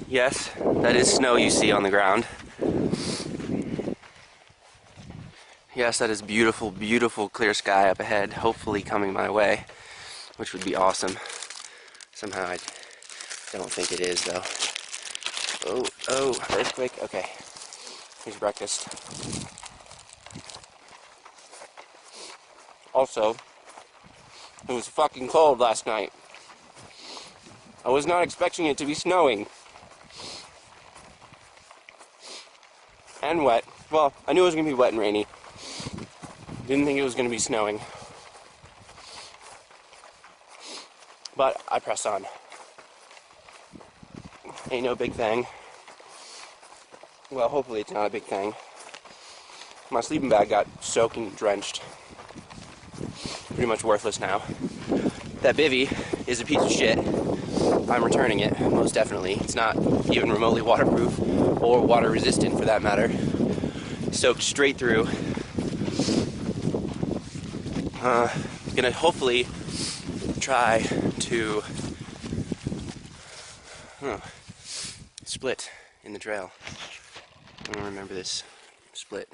Yes, that is snow you see on the ground. Yes, that is beautiful, beautiful clear sky up ahead, hopefully coming my way, which would be awesome. Somehow I don't think it is, though. Oh, earthquake. Okay, here's breakfast. Also, it was fucking cold last night. I was not expecting it to be snowing. And wet. Well, I knew it was going to be wet and rainy. Didn't think it was going to be snowing. But I pressed on. Ain't no big thing. Well, hopefully it's not a big thing. My sleeping bag got soaking drenched. Pretty much worthless now. That bivvy is a piece of shit. I'm returning it, most definitely. It's not even remotely waterproof or water resistant for that matter. Soaked straight through. Gonna hopefully try to split in the trail. I don't remember this split.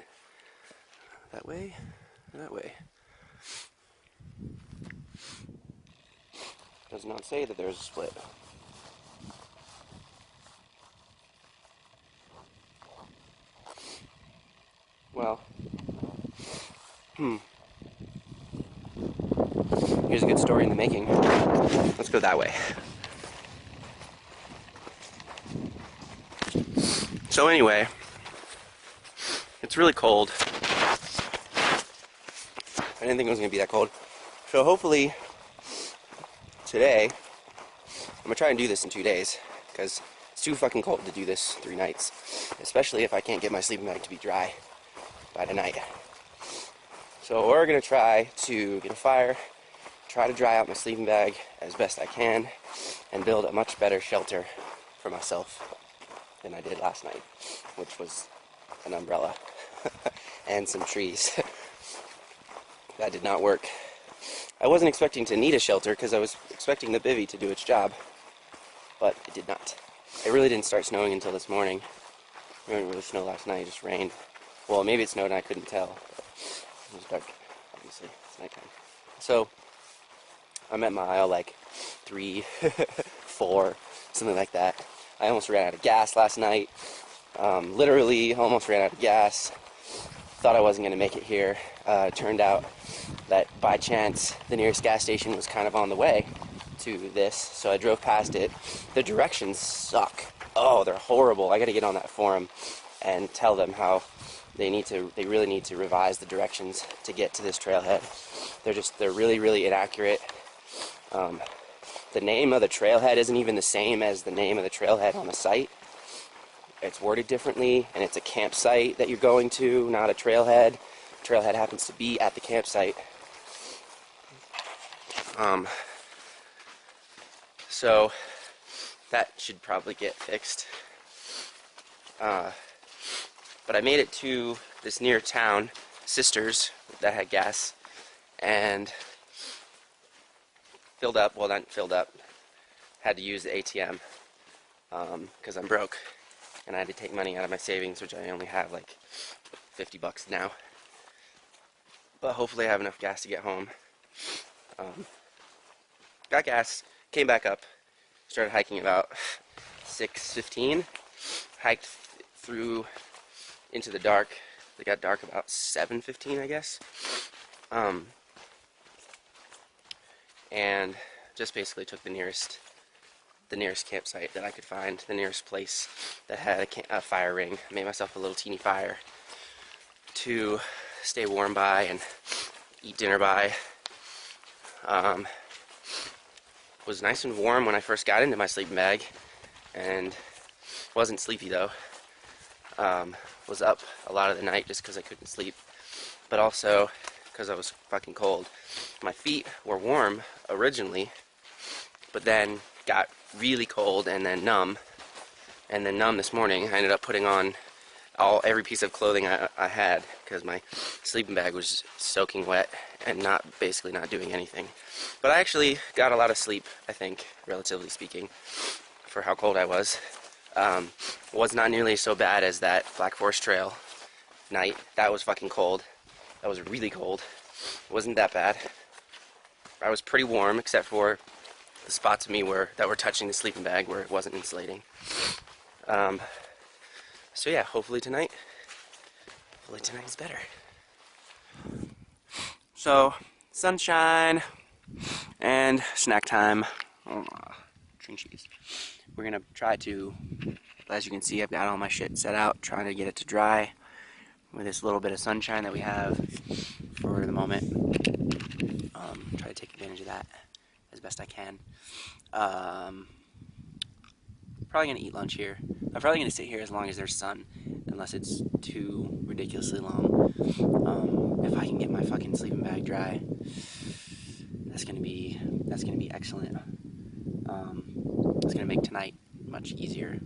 That way? That way. Does not say that there's a split. Well, here's a good story in the making. Let's go that way. So anyway, it's really cold. I didn't think it was going to be that cold. So hopefully today, I'm going to try and do this in 2 days, because it's too fucking cold to do this 3 nights. Especially if I can't get my sleeping bag to be dry by tonight. So we're going to try to get a fire, try to dry out my sleeping bag as best I can, and build a much better shelter for myself than I did last night, which was an umbrella and some trees. That did not work. I wasn't expecting to need a shelter because I was expecting the bivvy to do its job, but it did not. It really didn't start snowing until this morning. It didn't really snow last night, it just rained. Well, maybe it snowed and I couldn't tell. It was dark, obviously. It's nighttime. So, I'm at mile like 3, 4, something like that. I almost ran out of gas last night. Literally almost ran out of gas. Thought I wasn't going to make it here. Turned out that by chance the nearest gas station was kind of on the way to this, so I drove past it. The directions suck. Oh, they're horrible. I got to get on that forum and tell them how they really need to revise the directions to get to this trailhead. They're really, really inaccurate. The name of the trailhead isn't even the same as the name of the trailhead on the site. It's worded differently, and it's a campsite that you're going to, not a trailhead. Trailhead happens to be at the campsite. So that should probably get fixed. But I made it to this near town, Sisters, that had gas, and filled up, well, not filled up, had to use the ATM, because I'm broke, and I had to take money out of my savings, which I only have like $50 now. But hopefully I have enough gas to get home. Got gas, came back up, started hiking about 6:15, hiked through into the dark. It got dark about 7:15, I guess. And just basically took the nearest campsite that I could find, the nearest place that had a fire ring. Made myself a little teeny fire to stay warm by and eat dinner by. Was nice and warm when I first got into my sleeping bag, and wasn't sleepy though. Was up a lot of the night just because I couldn't sleep, but also because I was fucking cold. My feet were warm originally, but then got really cold and then numb. And then numb this morning. I ended up putting on every piece of clothing I had because my sleeping bag was soaking wet and basically not doing anything. But I actually got a lot of sleep, I think, relatively speaking, for how cold I was. Was not nearly so bad as that Black Forest Trail night. That was fucking cold. That was really cold. It wasn't that bad. I was pretty warm except for the spots of me that were touching the sleeping bag where it wasn't insulating. So yeah, hopefully tonight is better. So, sunshine and snack time. String cheese. We're gonna try to, as you can see, I've got all my shit set out, trying to get it to dry with this little bit of sunshine that we have for the moment. Try to take advantage of that as best I can. Probably gonna eat lunch here. I'm probably gonna sit here as long as there's sun, unless it's too ridiculously long. If I can get my fucking sleeping bag dry, that's gonna be excellent. It's gonna make tonight much easier,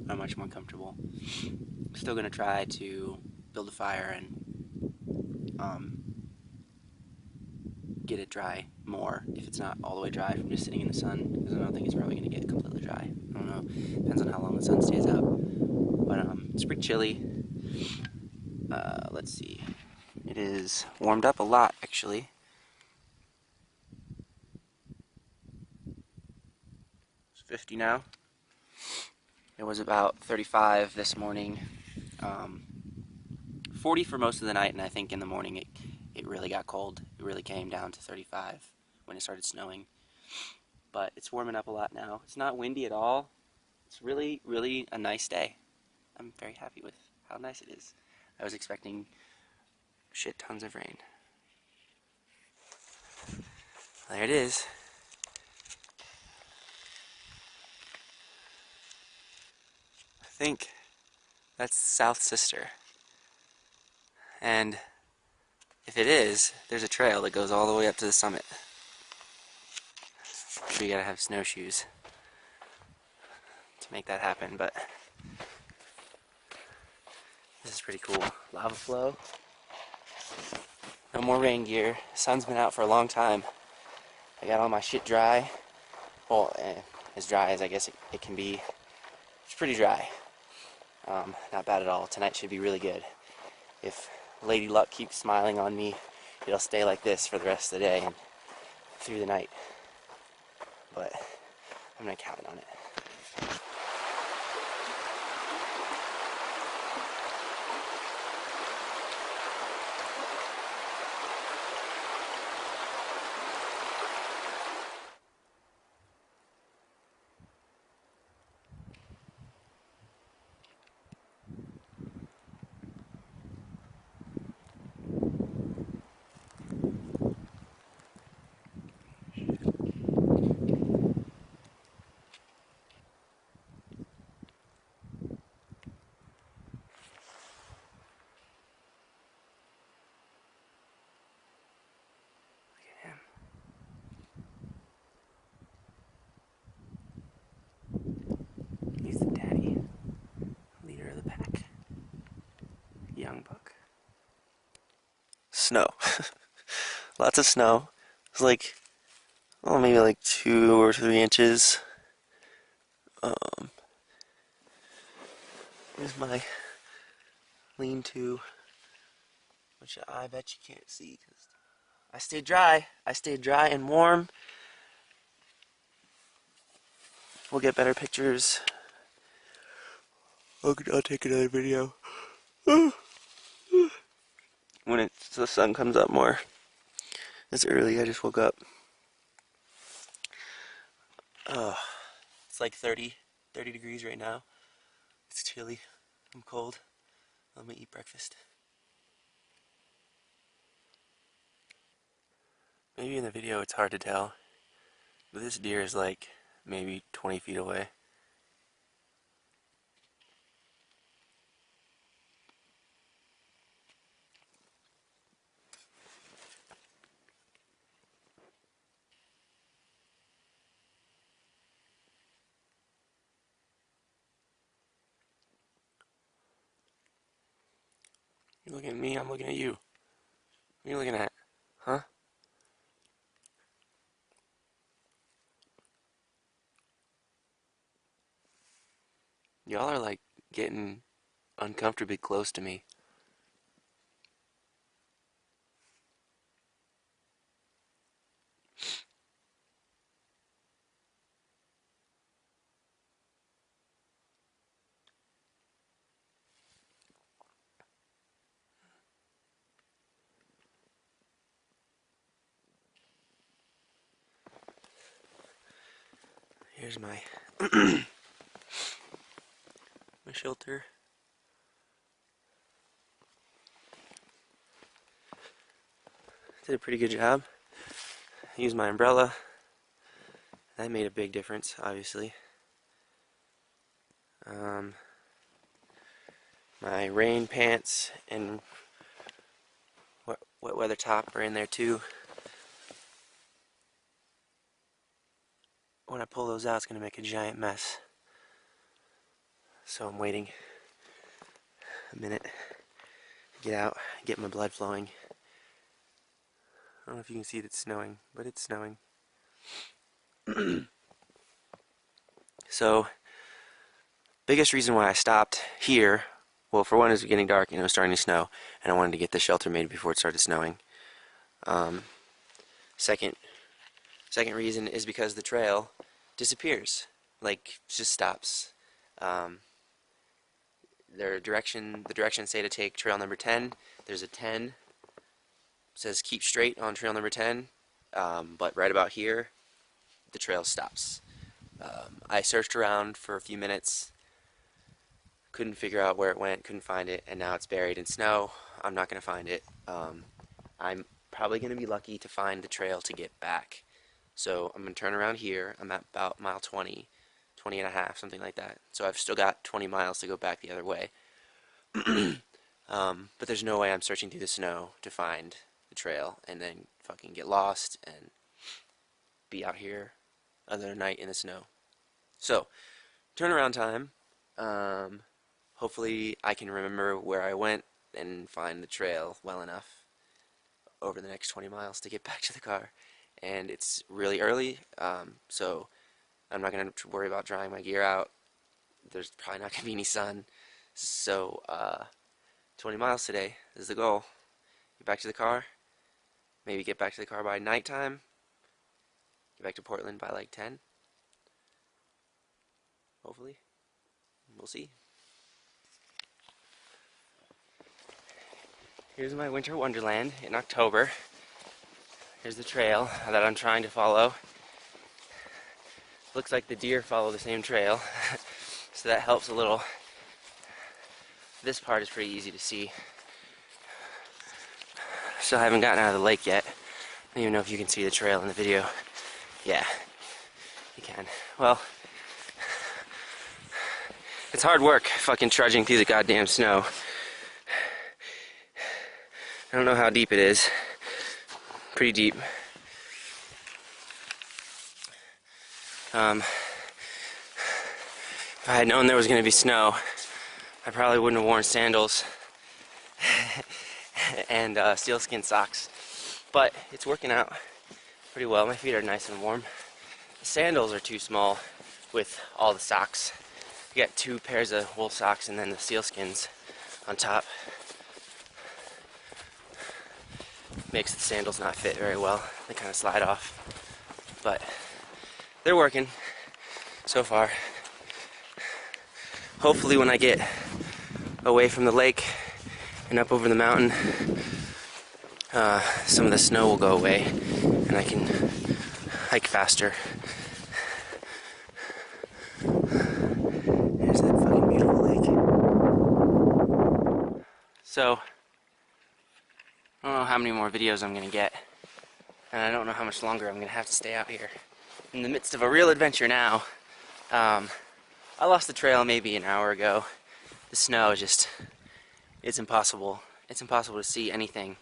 much more comfortable. Still gonna try to build a fire and get it dry more if it's not all the way dry from just sitting in the sun, because I don't think it's probably gonna get completely dry. I don't know. Depends on how long the sun stays out. But it's pretty chilly. Let's see. It is warmed up a lot, actually. It's 50 now. It was about 35 this morning. 40 for most of the night, and I think in the morning it really got cold. It really came down to 35 when it started snowing. But it's warming up a lot now. It's not windy at all. It's really, really a nice day. I'm very happy with how nice it is. I was expecting shit tons of rain. There it is. I think that's South Sister. And if it is, there's a trail that goes all the way up to the summit. I'm sure you gotta have snowshoes to make that happen, but this is pretty cool. Lava flow. No more rain gear. Sun's been out for a long time. I got all my shit dry. Well, as dry as I guess it can be. It's pretty dry. Not bad at all. Tonight should be really good. If Lady Luck keeps smiling on me, it'll stay like this for the rest of the day and through the night. But I'm not counting on it. He's the daddy, leader of the pack. Young buck. Snow. Lots of snow. It's like, oh, maybe like 2 or 3 inches. Here's my lean-to, which I bet you can't see because I stayed dry. I stayed dry and warm. We'll get better pictures. I'll take another video when the sun comes up more. It's early. I just woke up. It's like 30 degrees right now. It's chilly. I'm cold. I'm gonna eat breakfast. Maybe in the video it's hard to tell, but this deer is like maybe 20 feet away. You're looking at me, I'm looking at you. What are you looking at? Huh? Y'all are like getting uncomfortably close to me. Here's my my shelter. Did a pretty good job. Used my umbrella. That made a big difference, obviously. My rain pants and wet weather top are in there too. When I pull those out, it's going to make a giant mess. So I'm waiting a minute to get out, get my blood flowing. I don't know if you can see that it's snowing, but it's snowing. So, biggest reason why I stopped here, well, for one, it was getting dark and it was starting to snow, and I wanted to get the shelter made before it started snowing. Second reason is because the trail disappears, like just stops. The directions say to take trail number 10. There's a 10. It says keep straight on trail number 10, but right about here, the trail stops. I searched around for a few minutes, couldn't figure out where it went, couldn't find it, and now it's buried in snow. I'm not going to find it. I'm probably going to be lucky to find the trail to get back. So I'm going to turn around here. I'm at about mile 20 and a half, something like that. So I've still got 20 miles to go back the other way. But there's no way I'm searching through the snow to find the trail and then fucking get lost and be out here another night in the snow. So, turnaround time. Hopefully I can remember where I went and find the trail well enough over the next 20 miles to get back to the car. And it's really early, so I'm not going to worry about drying my gear out. There's probably not going to be any sun. So, 20 miles today is the goal. Get back to the car. Maybe get back to the car by nighttime. Get back to Portland by like 10. Hopefully. We'll see. Here's my winter wonderland in October. Here's the trail that I'm trying to follow. Looks like the deer follow the same trail, so that helps a little. This part is pretty easy to see. Still haven't gotten out of the lake yet. I don't even know if you can see the trail in the video. Yeah, you can. Well, it's hard work fucking trudging through the goddamn snow. I don't know how deep it is. Pretty deep. If I had known there was going to be snow, I probably wouldn't have worn sandals and sealskin socks. But it's working out pretty well. My feet are nice and warm. The sandals are too small with all the socks. You got 2 pairs of wool socks and then the sealskins on top. Makes the sandals not fit very well. They kind of slide off. But they're working so far. Hopefully when I get away from the lake and up over the mountain, some of the snow will go away and I can hike faster. There's that fucking beautiful lake. So, I don't know how many more videos I'm gonna get, and I don't know how much longer I'm gonna have to stay out here in the midst of a real adventure now. I lost the trail maybe an hour ago. The snow just, it's impossible. It's impossible to see anything.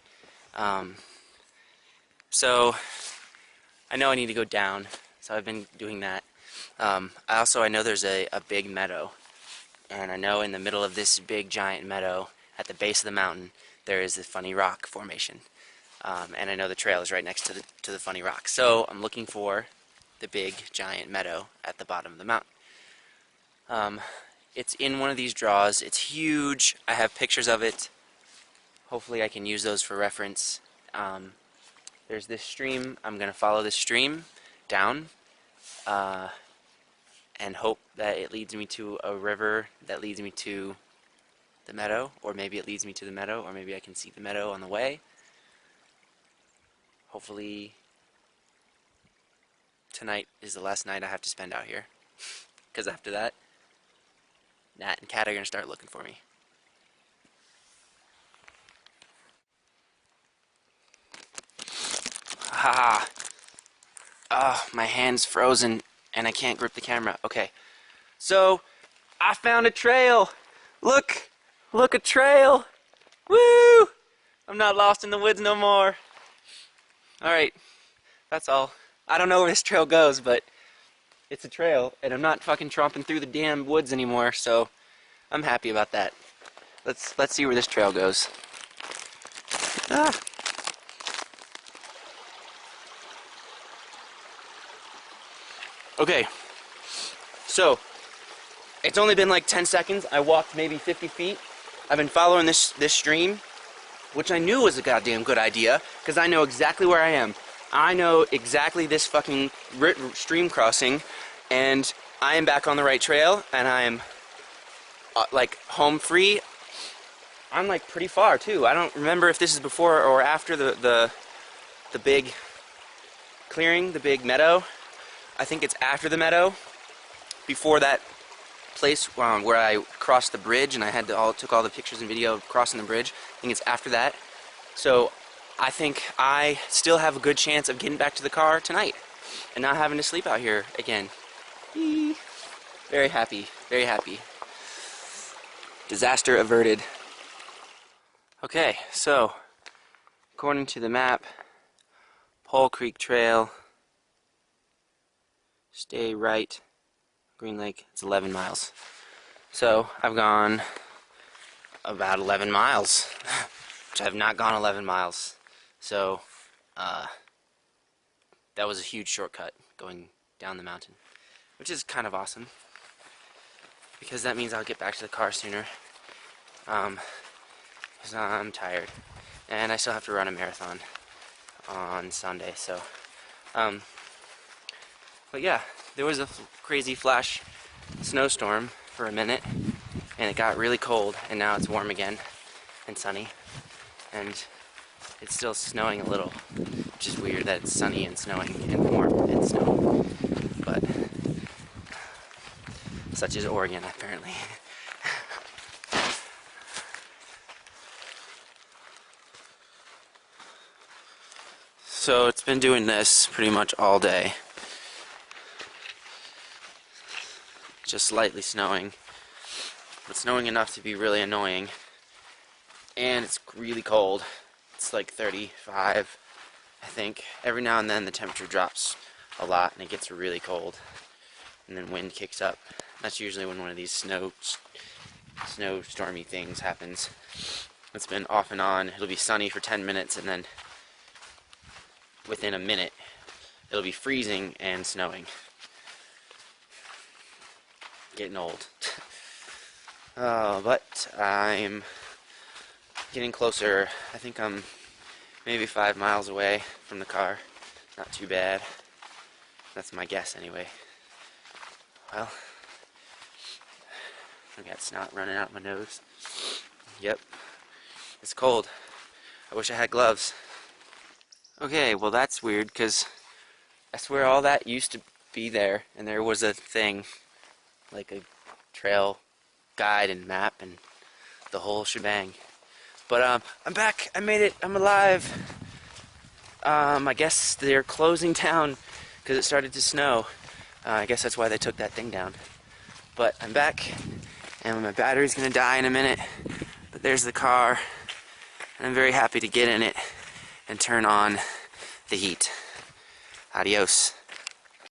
So I know I need to go down, so I've been doing that. I know there's a big meadow, and I know in the middle of this big giant meadow at the base of the mountain there is a funny rock formation, and I know the trail is right next to the funny rock. So I'm looking for the big giant meadow at the bottom of the mountain. It's in one of these draws. It's huge. I have pictures of it. Hopefully I can use those for reference. There's this stream. I'm going to follow this stream down and hope that it leads me to a river that leads me to the meadow, or maybe it leads me to the meadow, or maybe I can see the meadow on the way. Hopefully tonight is the last night I have to spend out here, because after that, Nat and Kat are going to start looking for me. Haha. Oh, my hand's frozen and I can't grip the camera. Okay. So, I found a trail. Look. Look, a trail. Woo! I'm not lost in the woods no more. Alright. That's all. I don't know where this trail goes, but it's a trail and I'm not fucking tromping through the damn woods anymore, so I'm happy about that. Let's see where this trail goes. Ah. Okay, so it's only been like 10 seconds. I walked maybe 50 feet. I've been following this stream, which I knew was a goddamn good idea, because I know exactly where I am. I know exactly this fucking stream crossing, and I am back on the right trail, and I am like home free. I'm like pretty far too. I don't remember if this is before or after the big clearing, the big meadow. I think it's after the meadow, before that place where I crossed the bridge and I had took all the pictures and video of crossing the bridge. I think it's after that. So I think I still have a good chance of getting back to the car tonight and not having to sleep out here again. Eee. Very happy, very happy. Disaster averted. Okay, so according to the map, Pole Creek Trail, stay right, Green Lake, it's 11 miles. So I've gone about 11 miles, which I have not gone 11 miles. So that was a huge shortcut going down the mountain, which is kind of awesome, because that means I'll get back to the car sooner, because I'm tired, and I still have to run a marathon on Sunday, so but yeah, there was a crazy flash snowstorm for a minute, and it got really cold, and now it's warm again and sunny, and it's still snowing a little, which is weird that it's sunny and snowing and warm and snow, but such is Oregon apparently. So it's been doing this pretty much all day. Just slightly snowing, but snowing enough to be really annoying, and it's really cold. It's like 35, I think. Every now and then the temperature drops a lot and it gets really cold, and then wind kicks up. That's usually when one of these snowstormy things happens. It's been off and on. It'll be sunny for 10 minutes, and then within a minute it'll be freezing and snowing. Getting old. But I'm getting closer. I think I'm maybe 5 miles away from the car. Not too bad. That's my guess anyway. Well, I got snot running out my nose. Yep. It's cold. I wish I had gloves. Okay, well that's weird, because I swear all that used to be there, and there was a thing, like a trail guide and map and the whole shebang. But I'm back. I made it. I'm alive. I guess they're closing down because it started to snow. I guess that's why they took that thing down. But I'm back, and my battery's gonna die in a minute. But there's the car, and I'm very happy to get in it and turn on the heat. Adios.